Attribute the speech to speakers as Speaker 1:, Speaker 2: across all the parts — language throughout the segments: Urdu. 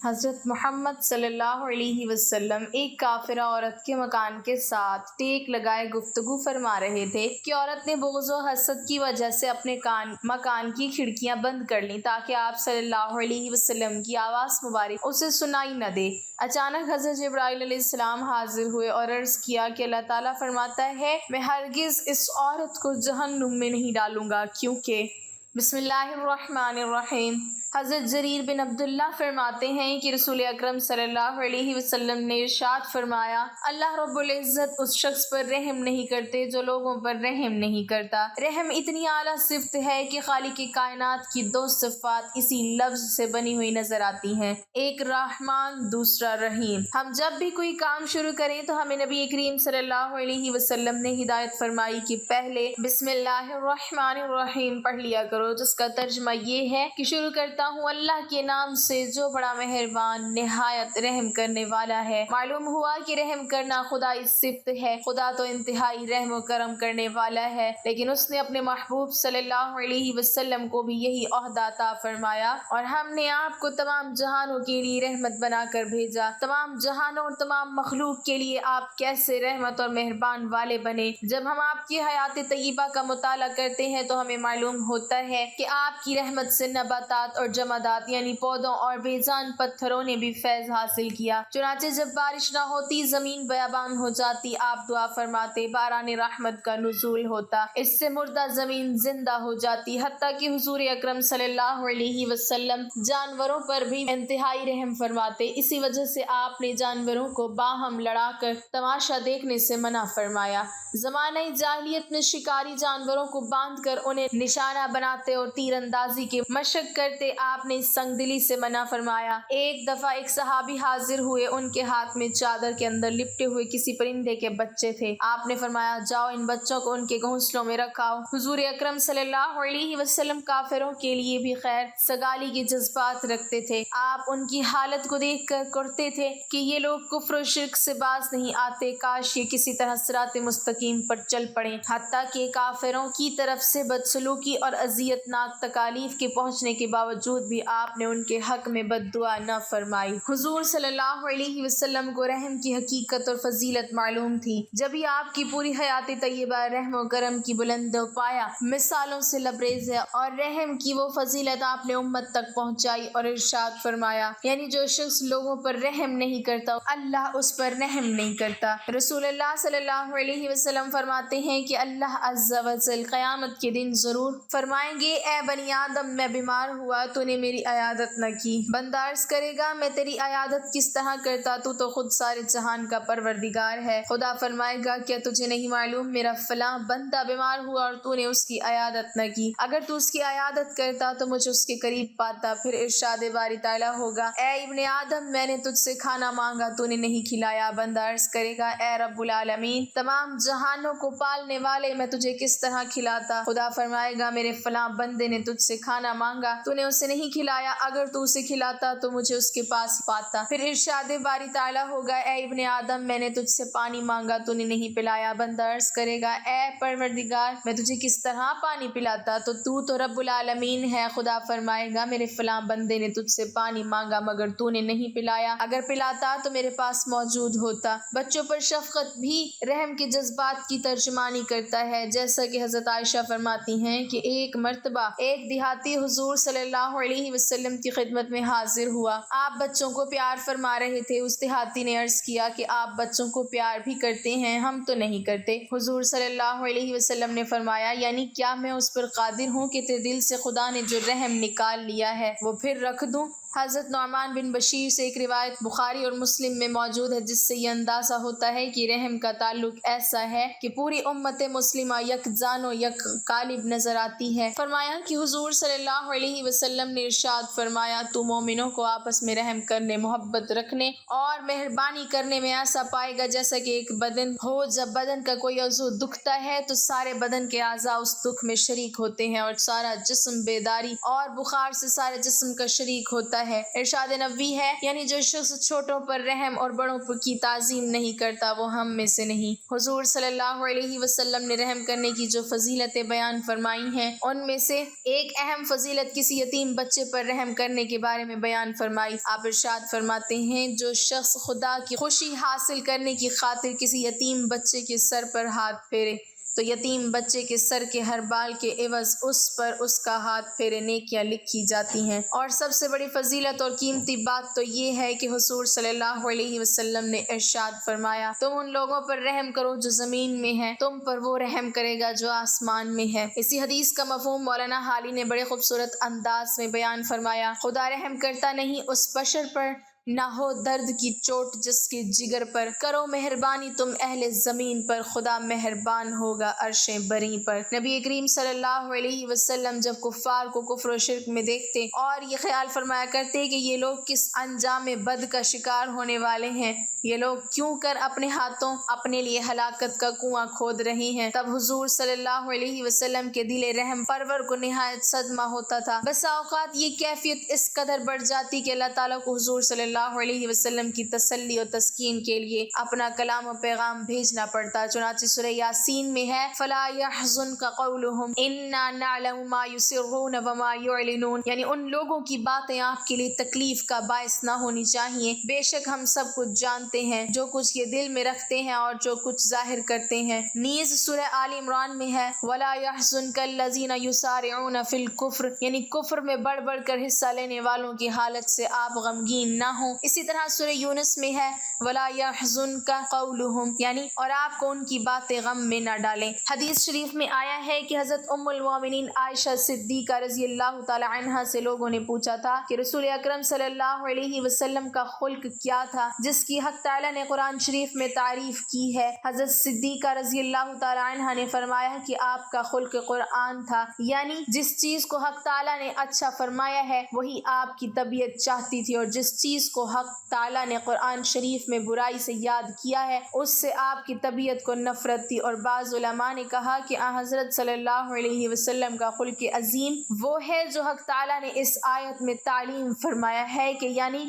Speaker 1: حضرت محمد صلی اللہ علیہ وسلم ایک کافرہ عورت کے مکان کے ساتھ ٹیک لگائے گفتگو فرما رہے تھے کہ عورت نے بغض و حسد کی وجہ سے اپنے مکان کی کھڑکیاں بند کر لیں تاکہ آپ صلی اللہ علیہ وسلم کی آواز مبارک اسے سنائی نہ دے۔ اچانک حضرت جبرائیل علیہ السلام حاضر ہوئے اور عرض کیا کہ اللہ تعالیٰ فرماتا ہے میں ہرگز اس عورت کو جہنم میں نہیں ڈالوں گا کیونکہ بسم اللہ الرحمن الرحیم۔ حضرت جریر بن عبداللہ فرماتے ہیں کہ رسول اکرم صلی اللہ علیہ وسلم نے ارشاد فرمایا اللہ رب العزت اس شخص پر رحم نہیں کرتے جو لوگوں پر رحم نہیں کرتا۔ رحم اتنی اعلیٰ صفت ہے کہ خالق کائنات کی دو صفات اسی لفظ سے بنی ہوئی نظر آتی ہیں، ایک رحمان دوسرا رحیم۔ ہم جب بھی کوئی کام شروع کریں تو ہمیں نبی کریم صلی اللہ علیہ وسلم نے ہدایت فرمائی کہ پہلے بسم اللہ الرحمن الرحیم پڑھ لیا کرو، جس کا ترجمہ یہ ہے کہ شروع کرتا ہوں اللہ کے نام سے جو بڑا مہربان نہایت رحم کرنے والا ہے۔ معلوم ہوا کہ رحم کرنا خدائی صفت ہے، خدا تو انتہائی رحم و کرم کرنے والا ہے، لیکن اس نے اپنے محبوب صلی اللہ علیہ وسلم کو بھی یہی عہدہ عطا فرمایا اور ہم نے آپ کو تمام جہانوں کے لیے رحمت بنا کر بھیجا۔ تمام جہانوں اور تمام مخلوق کے لیے آپ کیسے رحمت اور مہربان والے بنے۔ جب ہم آپ کی حیات طیبہ کا مطالعہ کرتے ہیں تو ہمیں معلوم ہوتا ہے کہ آپ کی رحمت سے نباتات اور جمادات یعنی پودوں اور بے جان پتھروں نے بھی فیض حاصل کیا۔ چنانچہ جب بارش نہ ہوتی زمین بیابان ہو جاتی، آپ دعا فرماتے باران رحمت کا نزول ہوتا، اس سے مردہ زمین زندہ ہو جاتی، حتیٰ کہ حضور اکرم صلی اللہ علیہ وسلم جانوروں پر بھی انتہائی رحم فرماتے۔ اسی وجہ سے آپ نے جانوروں کو باہم لڑا کر تماشا دیکھنے سے منع فرمایا۔ زمانہ جاہلیت میں شکاری جانوروں کو باندھ کر انہیں نشانہ بناتے اور تیر اندازی کی مشق کرتے، آپ نے سنگ دلی سے منع فرمایا۔ ایک دفعہ ایک صحابی حاضر ہوئے، ان کے ہاتھ میں چادر کے اندر لپٹے ہوئے کسی پرندے کے بچے تھے۔ آپ نے فرمایا جاؤ ان بچوں کو ان کے گھونسلوں میں رکھاؤ۔ حضور اکرم صلی اللہ علیہ وسلم کافروں کے لیے بھی خیر سگالی کے جذبات رکھتے تھے۔ آپ ان کی حالت کو دیکھ کر کرتے تھے کہ یہ لوگ کفر و شرک سے باز نہیں آتے، کاش یہ کسی طرح صراط مستقیم پر چل پڑیں۔ حتیٰ کہ کافروں کی طرف سے بدسلوکی اور اذیت ناک تکالیف کے پہنچنے کے باوجود بھی آپ نے ان کے حق میں بد دعا نہ فرمائی۔ حضور صلی اللہ علیہ وسلم کو رحم کی حقیقت اور فضیلت معلوم تھی، جبھی آپ کی پوری حیات طیبہ رحم و کرم کی بلند و پایا مثالوں سے لبریز ہے، اور رحم کی وہ فضیلت آپ نے امت تک پہنچائی اور ارشاد فرمایا یعنی جو شخص لوگوں پر رحم نہیں کرتا اللہ اس پر رحم نہیں کرتا۔ رسول اللہ صلی اللہ علیہ وسلم فرماتے ہیں کہ اللہ عز و جل قیامت کے دن ضرور فرمائیں گے اے بنی آدم میں بیمار ہوا تو نے میری عیادت نہ کی۔ بندہ عرض کرے گا میں تیری عیادت کس طرح کرتا، تو خود سارے جہان کا پروردگار ہے۔ خدا فرمائے گا کیا تجھے نہیں معلوم میرا فلاں بندہ بیمار ہوا اور تو نے اس کی عیادت نہ کی، اگر تو اس کی عیادت کرتا تو مجھے اس کے قریب پاتا۔ پھر ارشاد باری تعالیٰ ہوگا اے ابن آدم میں نے تجھ سے کھانا مانگا تو نے نہیں کھلایا۔ بندہ عرض کرے گا اے رب العالمین تمام جہانوں کو پالنے والے میں تجھے کس طرح کھلاتا۔ خدا فرمائے گا میرے فلاں بندے نے تجھ سے کھانا مانگا تو نے اسے نہیں کھلایا، اگر تو اسے کھلاتا تو مجھے اس کے پاس پاتا۔ پھر ارشاد باری تعالیٰ ہوگا اے ابن آدم میں نے تجھ سے پانی مانگا تو نے نہیں پلایا۔ بندہ عرض کرے گا اے پروردگار میں تجھے کس طرح پانی پلاتا، تو رب العالمین ہے۔ خدا فرمائے گا میرے فلاں بندے نے تجھ سے پانی مانگا مگر تو نے نہیں پلایا، اگر پلاتا تو میرے پاس موجود ہوتا۔ بچوں پر شفقت بھی رحم کے جذبات کی ترجمانی کرتا ہے، جیسا کہ حضرت عائشہ فرماتی ہیں کہ ایک مرتبہ ایک دیہاتی حضور صلی اللہ علیہ وسلم کی خدمت میں حاضر ہوا، آپ بچوں کو پیار فرما رہے تھے۔ اس دیہاتی نے عرض کیا کہ آپ بچوں کو پیار بھی کرتے ہیں، ہم تو نہیں کرتے۔ حضور صلی اللہ علیہ وسلم نے فرمایا یعنی کیا میں اس پر قادر ہوں کہ تیرے دل سے خدا نے جو رحم نکال لیا ہے وہ پھر رکھ دوں۔ حضرت نعمان بن بشیر سے ایک روایت بخاری اور مسلم میں موجود ہے جس سے یہ اندازہ ہوتا ہے کہ رحم کا تعلق ایسا ہے کہ پوری امت مسلمہ یک جان و یک قالب نظر آتی ہے۔ فرمایا کہ حضور صلی اللہ علیہ وسلم نے ارشاد فرمایا تو مومنوں کو آپس میں رحم کرنے، محبت رکھنے اور مہربانی کرنے میں ایسا پائے گا جیسا کہ ایک بدن ہو، جب بدن کا کوئی عضو دکھتا ہے تو سارے بدن کے اعضاء اس دکھ میں شریک ہوتے ہیں، اور سارا جسم بیداری اور بخار سے سارے جسم کا شریک ہوتا ہے۔ ارشاد نبوی ہے یعنی جو شخص چھوٹوں پر رحم اور بڑوں کی تعظیم نہیں کرتا وہ ہم میں سے نہیں۔ حضور صلی اللہ علیہ وسلم نے رحم کرنے کی جو فضیلتیں بیان فرمائی ہیں ان میں سے ایک اہم فضیلت کسی یتیم بچے پر رحم کرنے کے بارے میں بیان فرمائی۔ آپ ارشاد فرماتے ہیں جو شخص خدا کی خوشی حاصل کرنے کی خاطر کسی یتیم بچے کے سر پر ہاتھ پھیرے تو یتیم بچے کے سر کے ہر بال کے عوض اس پر اس کا ہاتھ پھیرے نیکیاں لکھی جاتی ہیں۔ اور سب سے بڑی فضیلت اور قیمتی بات تو یہ ہے کہ حضور صلی اللہ علیہ وسلم نے ارشاد فرمایا تم ان لوگوں پر رحم کرو جو زمین میں ہیں، تم پر وہ رحم کرے گا جو آسمان میں ہے۔ اسی حدیث کا مفہوم مولانا حالی نے بڑے خوبصورت انداز میں بیان فرمایا، خدا رحم کرتا نہیں اس بشر پر نہ ہو درد کی چوٹ جس کے جگر پر، کرو مہربانی تم اہل زمین پر، خدا مہربان ہوگا عرش بری پر۔ نبی کریم صلی اللہ علیہ وسلم جب کفار کو کفر و شرک میں دیکھتے اور یہ خیال فرمایا کرتے کہ یہ لوگ کس انجام بد کا شکار ہونے والے ہیں، یہ لوگ کیوں کر اپنے ہاتھوں اپنے لیے ہلاکت کا کنواں کھود رہے ہیں، تب حضور صلی اللہ علیہ وسلم کے دل رحم پرور کو نہایت صدمہ ہوتا تھا۔ بسا اوقات یہ کیفیت اس قدر بڑھ جاتی کہ اللہ تعالیٰ کو حضور صلی اللہ علیہ وسلم کی تسلی و تسکین کے لیے اپنا کلام و پیغام بھیجنا پڑتا۔ چنانچہ سورہ یاسین میں ہے فَلَا يَحْزُنْكَ قَوْلُهُمْ إِنَّا نَعْلَمُ مَا يُسِرُّونَ وَمَا يُعْلِنُونَ، یعنی ان لوگوں کی باتیں آپ کے لیے تکلیف کا باعث نہ ہونی چاہیے، بے شک ہم سب کچھ جانتے ہیں، جو کچھ یہ دل میں رکھتے ہیں اور جو کچھ ظاہر کرتے ہیں۔ نیز سورہ آل عمران میں ہے وَلَا يَحْزُنْكَ الَّذِينَ يُسَارِعُونَ فِي الْكُفْرِ، یعنی کفر میں بڑھ بڑھ کر حصہ لینے والوں کی حالت سے آپ غمگین نہ ہوں۔ اسی طرح سورہ یونس میں ہے وَلَا يَحْزُنْكَ قَوْلُهُمْ، یعنی اور آپ کو ان کی باتیں غم میں نہ ڈالیں۔ حدیث شریف میں آیا ہے کہ حضرت ام المومنین عائشہ صدیقہ رضی اللہ تعالی عنہا سے لوگوں نے پوچھا تھا کہ رسول اکرم صلی اللہ علیہ وسلم کا خلق کیا تھا جس کی حق تعالی نے قرآن شریف میں تعریف کی ہے۔ حضرت صدیقہ رضی اللہ تعالی عنہا نے فرمایا کہ آپ کا خلق قرآن تھا، یعنی جس چیز کو حق تعالی نے اچھا فرمایا ہے وہی آپ کی طبیعت چاہتی تھی، اور جس چیز کو حق تعالی نے قرآن شریف میں برائی سے یاد کیا ہے اس سے آپ کی طبیعت کو نفرت تھی۔ اور بعض علماء نے کہا کہ حضرت صلی اللہ علیہ وسلم کا خلق عظیم وہ ہے جو حق تعالی نے اس آیت میں تعلیم فرمایا ہے کہ یعنی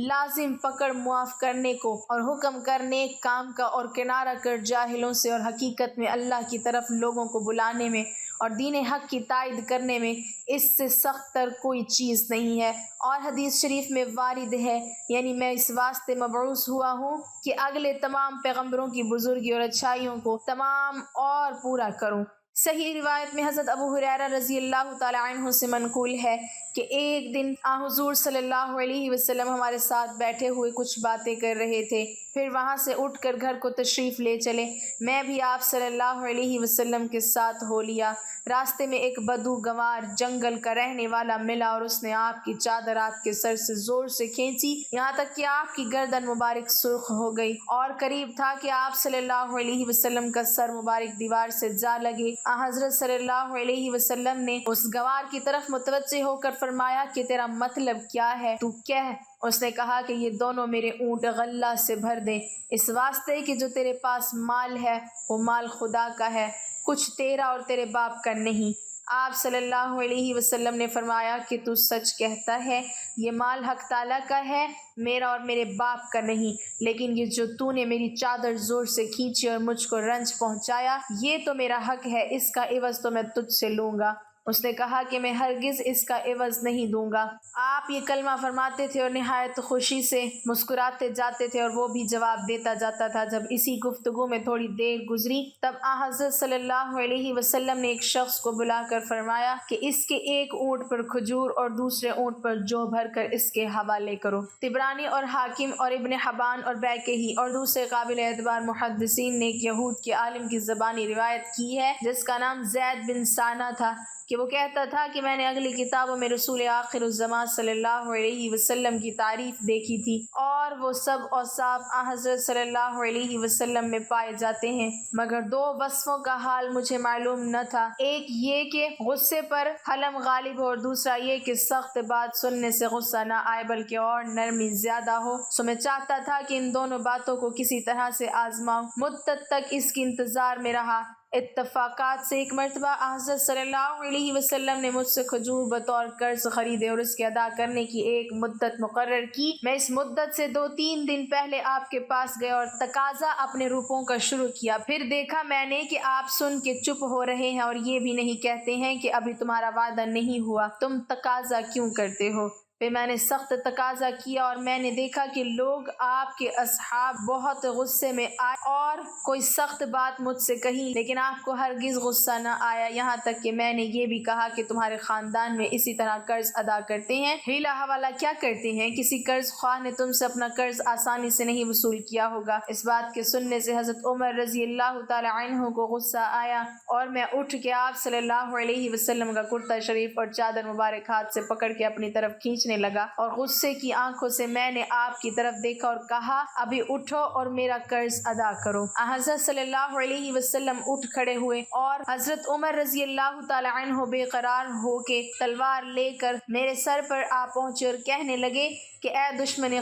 Speaker 1: لازم پکڑ معاف کرنے کو اور حکم کرنے کام کا اور کنارہ کر جاہلوں سے، اور حقیقت میں اللہ کی طرف لوگوں کو بلانے میں اور دین حق کی تائید کرنے میں اس سے سخت تر کوئی چیز نہیں ہے۔ اور حدیث شریف میں وارد ہے یعنی میں اس واسطے مبعوث ہوا ہوں کہ اگلے تمام پیغمبروں کی بزرگی اور اچھائیوں کو تمام اور پورا کروں۔ صحیح روایت میں حضرت ابو ہریرہ رضی اللہ تعالی عنہ سے منقول ہے کہ ایک دن حضور صلی اللہ علیہ وسلم ہمارے ساتھ بیٹھے ہوئے کچھ باتیں کر رہے تھے، پھر وہاں سے اٹھ کر گھر کو تشریف لے چلے۔ میں بھی آپ صلی اللہ علیہ وسلم کے ساتھ ہو لیا۔ راستے میں ایک بدو گوار جنگل کا رہنے والا ملا اور اس نے آپ کی چادر آپ کے سر سے زور سے کھینچی یہاں تک کہ آپ کی گردن مبارک سرخ ہو گئی، اور قریب تھا کہ آپ صلی اللہ علیہ وسلم کا سر مبارک دیوار سے جا لگے۔ حضرت صلی اللہ علیہ وسلم نے اس گوار کی طرف متوجہ ہو کر فرمایا کہ تیرا مطلب کیا ہے، تو کہہ۔ اس نے کہا کہ یہ دونوں میرے اونٹ غلہ سے بھر دے، اس واسطے کہ جو تیرے پاس مال ہے وہ مال خدا کا ہے، کچھ تیرا اور تیرے باپ کا نہیں۔ آپ صلی اللہ علیہ وسلم نے فرمایا کہ تو سچ کہتا ہے، یہ مال حق تعالیٰ کا ہے، میرا اور میرے باپ کا نہیں، لیکن یہ جو تو نے میری چادر زور سے کھینچی اور مجھ کو رنج پہنچایا یہ تو میرا حق ہے، اس کا عوض تو میں تجھ سے لوں گا۔ اس نے کہا کہ میں ہرگز اس کا عوض نہیں دوں گا۔ آپ یہ کلمہ فرماتے تھے اور نہایت خوشی سے مسکراتے جاتے تھے اور وہ بھی جواب دیتا جاتا تھا۔ جب اسی گفتگو میں تھوڑی دیر گزری تب حضرت صلی اللہ علیہ وسلم نے ایک شخص کو بلا کر فرمایا کہ اس کے ایک اونٹ پر کھجور اور دوسرے اونٹ پر جو بھر کر اس کے حوالے کرو۔ طبرانی اور حاکم اور ابن حبان اور بیکہی اور دوسرے قابل اعتبار محدثین نے ایک یہود کے عالم کی زبانی روایت کی ہے جس کا نام زید بن سانہ تھا کہ وہ کہتا تھا کہ میں نے اگلی کتابوں میں رسول آخر الزمان صلی اللہ علیہ وسلم کی تعریف دیکھی تھی، اور وہ سب اوصاف حضرت صلی اللہ علیہ وسلم میں پائے جاتے ہیں، مگر دو وصفوں کا حال مجھے معلوم نہ تھا، ایک یہ کہ غصے پر حلم غالب ہو، اور دوسرا یہ کہ سخت بات سننے سے غصہ نہ آئے بلکہ اور نرمی زیادہ ہو۔ سو میں چاہتا تھا کہ ان دونوں باتوں کو کسی طرح سے آزماؤں، مدت تک اس کی انتظار میں رہا۔ اتفاقات سے ایک مرتبہ حضرت صلی اللہ علیہ وسلم نے مجھ سے کھجور بطور قرض خریدے اور اس کے ادا کرنے کی ایک مدت مقرر کی۔ میں اس مدت سے 2-3 دن پہلے آپ کے پاس گیا اور تقاضا اپنے روپوں کا شروع کیا۔ پھر دیکھا میں نے کہ آپ سن کے چپ ہو رہے ہیں اور یہ بھی نہیں کہتے ہیں کہ ابھی تمہارا وعدہ نہیں ہوا، تم تقاضا کیوں کرتے ہو؟ پھر میں نے سخت تقاضا کیا اور میں نے دیکھا کہ لوگ آپ کے اصحاب بہت غصے میں آئے اور کوئی سخت بات مجھ سے کہی، لیکن آپ کو ہرگز غصہ نہ آیا، یہاں تک کہ میں نے یہ بھی کہا کہ تمہارے خاندان میں اسی طرح قرض ادا کرتے ہیں، ہیلا حوالہ کیا کرتے ہیں؟ کسی قرض خواہ نے تم سے اپنا قرض آسانی سے نہیں وصول کیا ہوگا۔ اس بات کے سننے سے حضرت عمر رضی اللہ تعالی عنہ کو غصہ آیا اور میں اٹھ کے آپ صلی اللہ علیہ وسلم کا کرتا شریف اور چادر مبارک ہاتھ سے پکڑ کے اپنی طرف کھینچنے لگا اور غصے کی آنکھوں سے میں نے آپ کی طرف دیکھا اور کہا ابھی اٹھو اور میرا قرض ادا کرو۔ حضرت صلی اللہ علیہ وسلم اٹھ کھڑے ہوئے اور حضرت عمر رضی اللہ تعالی عنہ بے قرار ہو کے تلوار لے کر میرے سر پر آ پہنچے اور کہنے لگے کہ اے دشمن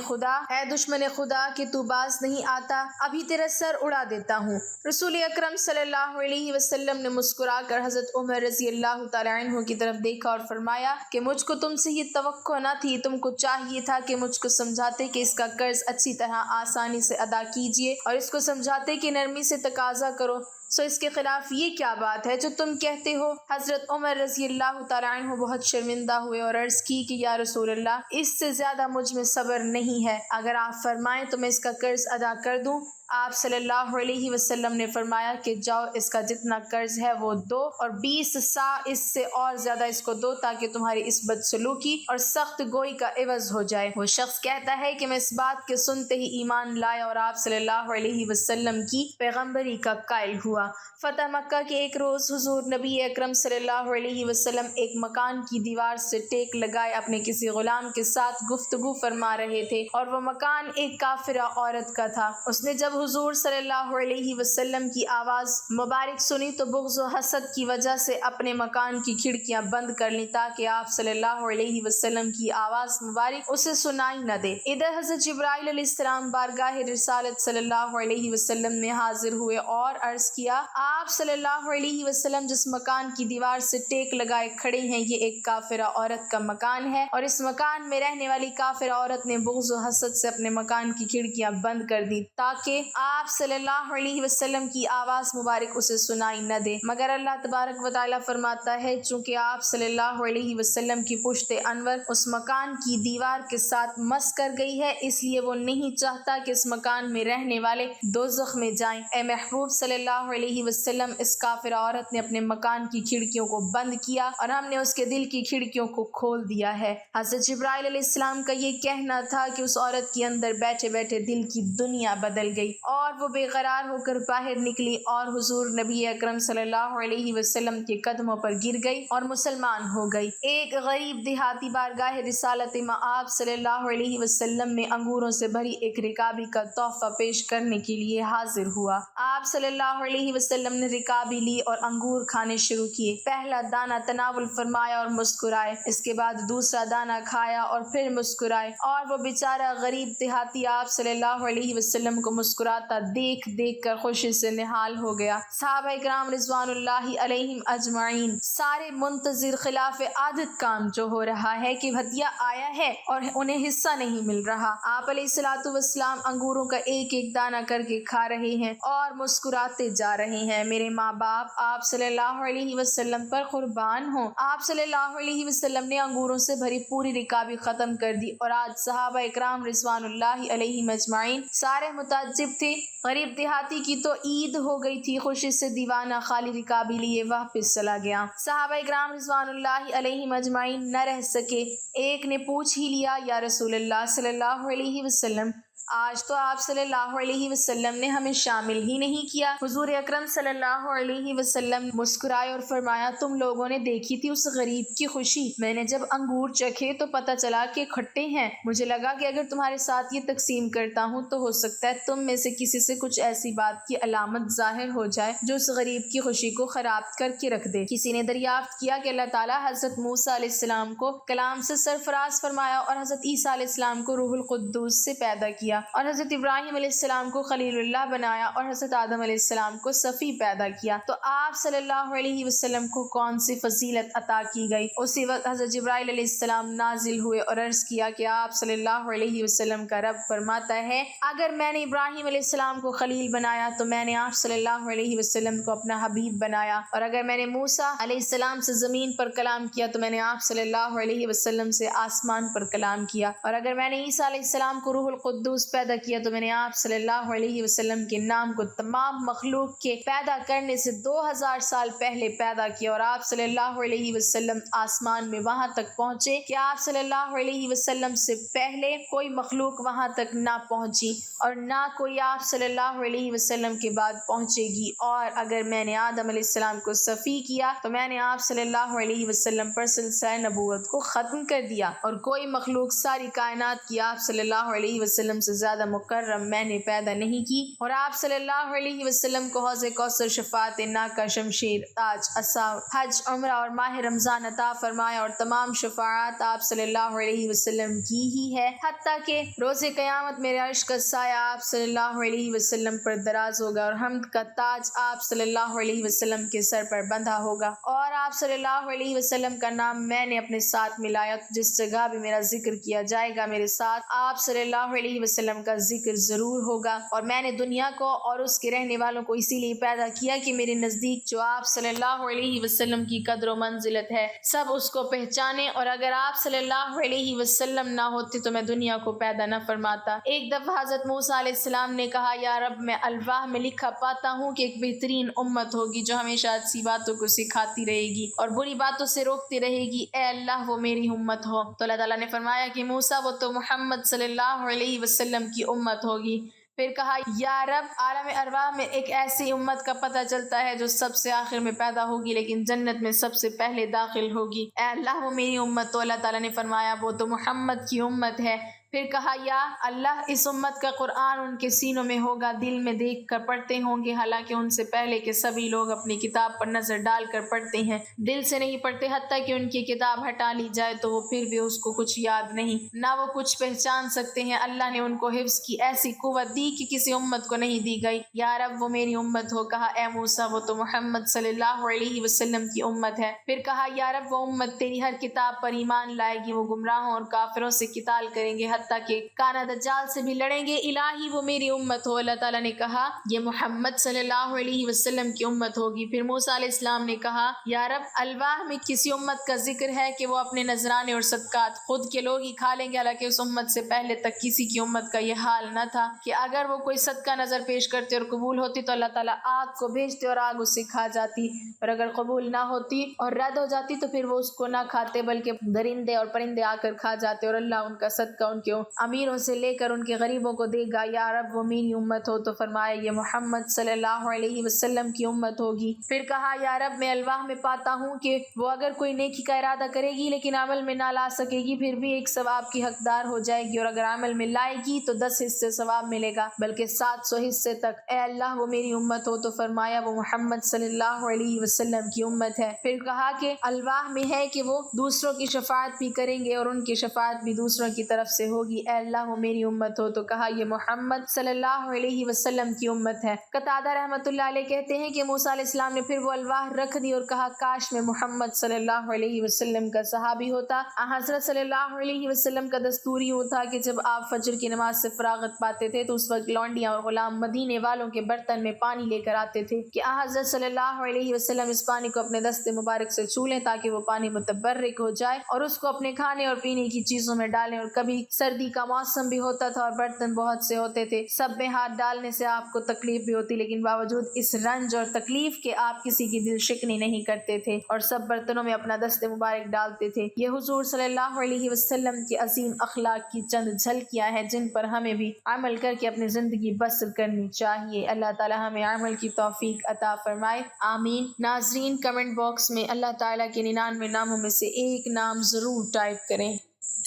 Speaker 1: خدا کہ تو باز نہیں آتا، ابھی تیرا سر اڑا دیتا ہوں۔ رسول اکرم صلی اللہ علیہ وسلم نے مسکرا کر حضرت عمر رضی اللہ تعالی عنہ کی طرف دیکھا اور فرمایا کہ مجھ کو تم سے یہ توقع نہ تھی، تم کو چاہیے تھا کہ مجھ کو سمجھاتے کہ اس کا قرض اچھی طرح آسانی سے ادا کیجیے اور اس کو سمجھاتے کہ نرمی سے تقاضا کرو، سو اس کے خلاف یہ کیا بات ہے جو تم کہتے ہو؟ حضرت عمر رضی اللہ تعالی عنہ بہت شرمندہ ہوئے اور عرض کی کہ یا رسول اللہ، اس سے زیادہ مجھ میں صبر نہیں ہے، اگر آپ فرمائیں تو میں اس کا قرض ادا کر دوں۔ آپ صلی اللہ علیہ وسلم نے فرمایا کہ جاؤ، اس کا جتنا قرض ہے وہ دو اور 20 سا اس سے اور زیادہ اس کو دو تاکہ تمہاری اس بدسلوکی اور سخت گوئی کا عوض ہو جائے۔ وہ شخص کہتا ہے کہ میں اس بات کے سنتے ہی ایمان لایا اور آپ صلی اللہ علیہ وسلم کی پیغمبری کا قائل ہوا۔ فتح مکہ کے ایک روز حضور نبی اکرم صلی اللہ علیہ وسلم ایک مکان کی دیوار سے ٹیک لگائے اپنے کسی غلام کے ساتھ گفتگو فرما رہے تھے اور وہ مکان ایک کافرہ عورت کا تھا۔ اس نے جب حضور صلی اللہ علیہ وسلم کی آواز مبارک سنی تو بغض و حسد کی وجہ سے اپنے مکان کی کھڑکیاں بند کر لی تاکہ آپ صلی اللہ علیہ وسلم کی آواز مبارک اسے سنائی نہ دے۔ ادھر حضرت جبرائیل علیہ السلام بارگاہ رسالت صلی اللہ علیہ وسلم میں حاضر ہوئے اور عرض کیا آپ صلی اللہ علیہ وسلم جس مکان کی دیوار سے ٹیک لگائے کھڑے ہیں یہ ایک کافرہ عورت کا مکان ہے اور اس مکان میں رہنے والی کافرہ عورت نے بغض و حسد سے اپنے مکان کی کھڑکیاں بند کر دی تاکہ آپ صلی اللہ علیہ وسلم کی آواز مبارک اسے سنائی نہ دے، مگر اللہ تبارک و تعالیٰ فرماتا ہے چونکہ آپ صلی اللہ علیہ وسلم کی پشت انور اس مکان کی دیوار کے ساتھ مس کر گئی ہے، اس لیے وہ نہیں چاہتا کہ اس مکان میں رہنے والے دوزخ میں جائیں۔ اے محبوب صلی اللہ علیہ وسلم، اس کافرہ عورت نے اپنے مکان کی کھڑکیوں کو بند کیا اور ہم نے اس کے دل کی کھڑکیوں کو کھول دیا ہے۔ حضرت جبرائیل علیہ السلام کا یہ کہنا تھا کہ اس عورت کے اندر بیٹھے بیٹھے دل کی دنیا بدل گئی اور وہ بے قرار ہو کر باہر نکلی اور حضور نبی اکرم صلی اللہ علیہ وسلم کے قدموں پر گر گئی اور مسلمان ہو گئی۔ ایک غریب دیہاتی بارگاہ رسالت آپ صلی اللہ علیہ وسلم میں انگوروں سے بھری ایک رکابی کا تحفہ پیش کرنے کے لیے حاضر ہوا۔ آپ صلی اللہ علیہ وسلم نے رکابی لی اور انگور کھانے شروع کیے۔ پہلا دانہ تناول فرمایا اور مسکرائے، اس کے بعد دوسرا دانہ کھایا اور پھر مسکرائے، اور وہ بیچارہ غریب دیہاتی آپ صلی اللہ علیہ وسلم کو مسکراتا دیکھ دیکھ کر خوشی سے نہال ہو گیا۔ صحابہ کرام رضوان اللہ علیہم اجمعین سارے منتظر خلاف عادت کام جو ہو رہا ہے کہ ہدیہ آیا ہے اور انہیں حصہ نہیں مل رہا۔ آپ علیہ الصلوۃ والسلام انگوروں کا ایک ایک دانہ کر کے کھا رہے ہیں اور مسکراتے جا رہے ہیں۔ میرے ماں باپ آپ صلی اللہ علیہ وسلم پر قربان ہوں، آپ صلی اللہ علیہ وسلم نے انگوروں سے بھری پوری رکابی ختم کر دی اور آج صحابہ اکرام رضوان اللہ علیہم اجمعین سارے متعجب تھے۔ غریب دیہاتی کی تو عید ہو گئی تھی، خوشی سے دیوانہ خالی رکابی لیے واپس چلا گیا۔ صحابہ اکرام رضوان اللہ علیہم اجمعین نہ رہ سکے، ایک نے پوچھ ہی لیا یا رسول اللہ صلی اللہ علیہ وسلم، آج تو آپ صلی اللہ علیہ وسلم نے ہمیں شامل ہی نہیں کیا۔ حضور اکرم صلی اللہ علیہ وسلم مسکرائے اور فرمایا تم لوگوں نے دیکھی تھی اس غریب کی خوشی، میں نے جب انگور چکھے تو پتہ چلا کہ کھٹے ہیں، مجھے لگا کہ اگر تمہارے ساتھ یہ تقسیم کرتا ہوں تو ہو سکتا ہے تم میں سے کسی سے کچھ ایسی بات کی علامت ظاہر ہو جائے جو اس غریب کی خوشی کو خراب کر کے رکھ دے۔ کسی نے دریافت کیا کہ اللہ تعالیٰ حضرت موسیٰ علیہ السلام کو کلام سے سرفراز فرمایا اور حضرت عیسیٰ علیہ السلام کو روح القدس سے پیدا کیا۔ دیا اور حضرت ابراہیم علیہ السلام کو خلیل اللہ بنایا اور حضرت آدم علیہ السلام کو صفی پیدا کیا، تو آپ صلی اللہ علیہ وسلم کو کون سی فضیلت عطا کی گئی؟ اسی وقت حضرت جبرائیل علیہ السلام نازل ہوئے اور عرض کیا کہ آپ صلی اللہ علیہ وسلم کا رب فرماتا ہے اگر میں نے ابراہیم علیہ السلام کو خلیل بنایا تو میں نے آپ صلی اللہ علیہ وسلم کو اپنا حبیب بنایا، اور اگر میں نے موسیٰ علیہ السلام سے زمین پر کلام کیا تو میں نے آپ صلی اللہ علیہ وسلم سے آسمان پر کلام کیا، اور اگر میں نے عیسیٰ علیہ السلام کو روح القدس پیدا کیا تو میں نے آپ صلی اللہ علیہ وسلم کے نام کو تمام مخلوق کے پیدا کرنے سے 2000 سال پہلے پیدا کیا، اور آپ صلی اللہ علیہ وسلم آسمان میں وہاں تک پہنچے کہ آپ صلی اللہ علیہ وسلم سے پہلے کوئی مخلوق وہاں تک نہ پہنچی اور نہ کوئی آپ صلی اللہ علیہ وسلم کے بعد پہنچے گی، اور اگر میں نے آدم علیہ السلام کو صفی کیا تو میں نے آپ صلی اللہ علیہ وسلم پر سلسلہ نبوت کو ختم کر دیا، اور کوئی مخلوق ساری کائنات کی آپ صلی اللہ علیہ وسلم سے زیادہ مکرم میں نے پیدا نہیں کی، اور آپ صلی اللہ علیہ وسلم کو حوض کوثر، شفاعت ناکہ، شمشیر، تاج، عصا، حج، عمرہ اور ماہ رمضان عطا فرمایا، اور تمام شفاعات آپ صلی اللہ علیہ وسلم کی ہی ہے، حتیٰ کہ روز قیامت میرے عرش کا سایہ آپ صلی اللہ علیہ وسلم پر دراز ہوگا، اور حمد کا تاج آپ صلی اللہ علیہ وسلم کے سر پر بندھا ہوگا، اور آپ صلی اللہ علیہ وسلم کا نام میں نے اپنے ساتھ ملایا، جس جگہ بھی میرا ذکر کیا جائے گا میرے ساتھ آپ صلی اللہ علیہ وسلم کا ذکر ضرور ہوگا، اور میں نے دنیا کو اور اس کے رہنے والوں کو اسی لیے پیدا کیا کہ میرے نزدیک جو آپ صلی اللہ علیہ وسلم کی قدر و منزلت ہے سب اس کو پہچانے، اور اگر آپ صلی اللہ علیہ وسلم نہ ہوتے تو میں دنیا کو پیدا نہ فرماتا۔ ایک دفعہ حضرت موسیٰ علیہ السلام نے کہا یا رب میں الواح میں لکھا پاتا ہوں کہ ایک بہترین امت ہوگی جو ہمیشہ اچھی باتوں کو سکھاتی رہے گی اور بری باتوں سے روکتی رہے گی، اے اللہ وہ میری امت ہو۔ تو اللہ تعالیٰ نے فرمایا کہ موسیٰ وہ تو محمد صلی اللہ علیہ وسلم کی امت ہوگی۔ پھر کہا یا رب عالم ارواح میں ایک ایسی امت کا پتہ چلتا ہے جو سب سے آخر میں پیدا ہوگی لیکن جنت میں سب سے پہلے داخل ہوگی، اے اللہ وہ میری امت۔ تو اللہ تعالیٰ نے فرمایا وہ تو محمد کی امت ہے۔ پھر کہا یا اللہ اس امت کا قرآن ان کے سینوں میں ہوگا، دل میں دیکھ کر پڑھتے ہوں گے، حالانکہ ان سے پہلے کے سبھی لوگ اپنی کتاب پر نظر ڈال کر پڑھتے ہیں، دل سے نہیں پڑھتے، حتیٰ کہ ان کی کتاب ہٹا لی جائے تو وہ پھر بھی اس کو کچھ یاد نہیں، نہ وہ کچھ پہچان سکتے ہیں۔ اللہ نے ان کو حفظ کی ایسی قوت دی کہ کسی امت کو نہیں دی گئی۔ یا رب وہ میری امت ہو۔ کہا اے موسیٰ وہ تو محمد صلی اللہ علیہ وسلم کی امت ہے۔ پھر کہا یا رب وہ امت تیری ہر کتاب پر ایمان لائے گی، وہ گمراہوں اور کافروں سے قتال کریں گے، حتیٰ کہ کانا دجال سے بھی لڑیں گے، الہی وہ میری امت ہو۔ اللہ تعالیٰ نے کہا یہ محمد صلی اللہ علیہ وسلم کی امت ہوگی۔ پھر موسیٰ علیہ السلام نے کہا یا رب الواح میں کسی امت کا ذکر ہے کہ وہ اپنے نذرانے اور صدقات خود کے لوگ ہی کھا لیں گے، حالانکہ اس امت سے پہلے تک کسی کی امت کا یہ حال نہ تھا کہ اگر وہ کوئی صدقہ نظر پیش کرتے اور قبول ہوتی تو اللہ تعالیٰ آگ کو بھیجتے اور آگ اسے کھا جاتی، اور اگر قبول نہ ہوتی اور رد ہو جاتی تو پھر وہ اس کو نہ کھاتے بلکہ درندے اور پرندے آ کر کھا جاتے، اور اللہ ان کا صدقہ ان کے امیروں سے لے کر ان کے غریبوں کو دے گا۔ یا رب وہ میری امت ہو۔ تو فرمایا یہ محمد صلی اللہ علیہ وسلم کی امت ہوگی۔ پھر کہا یا رب میں الواح میں پاتا ہوں کہ وہ اگر کوئی نیکی کا ارادہ کرے گی لیکن عمل میں نہ لا سکے گی پھر بھی ایک ثواب کی حقدار ہو جائے گی، اور اگر عمل میں لائے گی تو 10 حصے ثواب ملے گا بلکہ 700 حصے تک، اے اللہ وہ میری امت ہو۔ تو فرمایا وہ محمد صلی اللہ علیہ وسلم کی امت ہے۔ پھر کہا کہ الواح میں ہے کہ وہ دوسروں کی شفاعت بھی کریں گے اور ان کی شفاعت بھی دوسروں کی طرف سے ہوگی، اے اللہ وہ میری امت ہو۔ تو کہا یہ محمد صلی اللہ علیہ وسلم کی امت ہے۔ قتادہ رحمۃ اللہ علیہ کہتے ہیں کہ موسیٰ علیہ السلام نے پھر وہ الواح رکھ دی اور کہا کاش میں محمد صلی اللہ علیہ وسلم کا صحابی ہوتا۔ حضرت صلی اللہ علیہ وسلم کا دستور یوں تھا کہ جب آپ فجر کی نماز سے فراغت پاتے تھے تو اس وقت لونڈیاں اور غلام مدینے والوں کے برتن میں پانی لے کر آتے تھے کہ حضرت صلی اللہ علیہ وسلم اس پانی کو اپنے دست مبارک سے چھو لیں تاکہ وہ پانی متبرک ہو جائے اور اس کو اپنے کھانے اور پینے کی چیزوں میں ڈالیں، اور کبھی سردی کا موسم بھی ہوتا تھا اور برتن بہت سے ہوتے تھے، سب میں ہاتھ ڈالنے سے آپ کو تکلیف بھی ہوتی لیکن باوجود اس رنج اور تکلیف کے آپ کسی کی دل شکنی نہیں کرتے تھے اور سب برتنوں میں اپنا دست مبارک ڈالتے تھے۔ یہ حضور صلی اللہ علیہ وسلم کے عظیم اخلاق کی چند جھلکیاں ہیں جن پر ہمیں بھی عمل کر کے اپنی زندگی بسر کرنی چاہیے۔ اللہ تعالی ہمیں عمل کی توفیق عطا فرمائے، آمین۔ ناظرین کمنٹ باکس میں اللہ تعالیٰ کے 99 ناموں میں سے ایک نام ضرور ٹائپ کریں۔